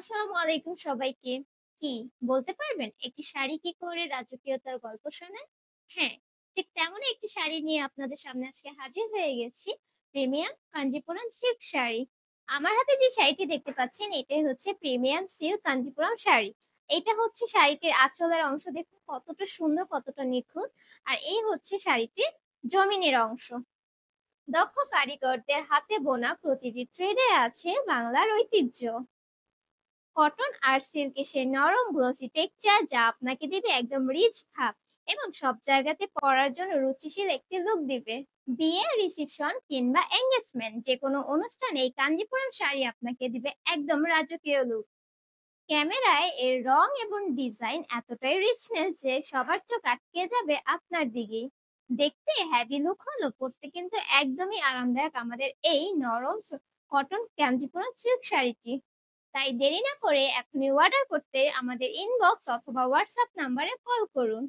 আসসালামু আলাইকুম সবাইকে। কি বলতে পারবেন একটি শাড়ি কি করে রাজকীয়তার গল্প শোনায়? হ্যাঁ, ঠিক তেমনই একটি শাড়ি নিয়ে আপনাদের সামনে আজকে হাজির হয়ে গেছি। Premium Kanchipuram silk sari. আমার হাতে যে শাড়িটি দেখতে পাচ্ছেন এটাই হচ্ছে প্রিমিয়াম সিল্ক কাঞ্জিপুরম শাড়ি। এটা হচ্ছে শাড়িটির আঁচলের অংশ, দেখুন কতটা সুন্দর, কতটা নিখুঁত। আর এই হচ্ছে শাড়িটির জমিনের অংশ। দক্ষ কারিগরদের হাতে বোনা প্রতিটি থ্রেডে আছে বাংলার ঐতিহ্য। কটন আর সিল্কের সেই নরম গ্লসি টেক্সচার যা আপনাকে দিবে একদম রিচ ভাব এবং সব জায়গাতে পরার জন্য রুচিশীল একটি লুক দিবে। বিয়ে, রিসেপশন কিংবা এঙ্গেজমেন্ট যে কোনো অনুষ্ঠানে এই কাঞ্জিপুরম শাড়ি আপনাকে দিবে একদম রাজকীয় লুক। ক্যামেরায় এর রং এবং ডিজাইন এতটাই রিচনেস যে সবার চোখ আটকে যাবে আপনার দিকেই। দেখতে হ্যাভি লুক হলো, পরতে কিন্তু একদমই আরামদায়ক আমাদের এই নরম কটন কাঞ্জিপুরম সিল্ক শাড়িটি। তাই দেরি না করে এখনই অর্ডার করতে আমাদের ইনবক্স অথবা হোয়াটসঅ্যাপ নাম্বারে কল করুন।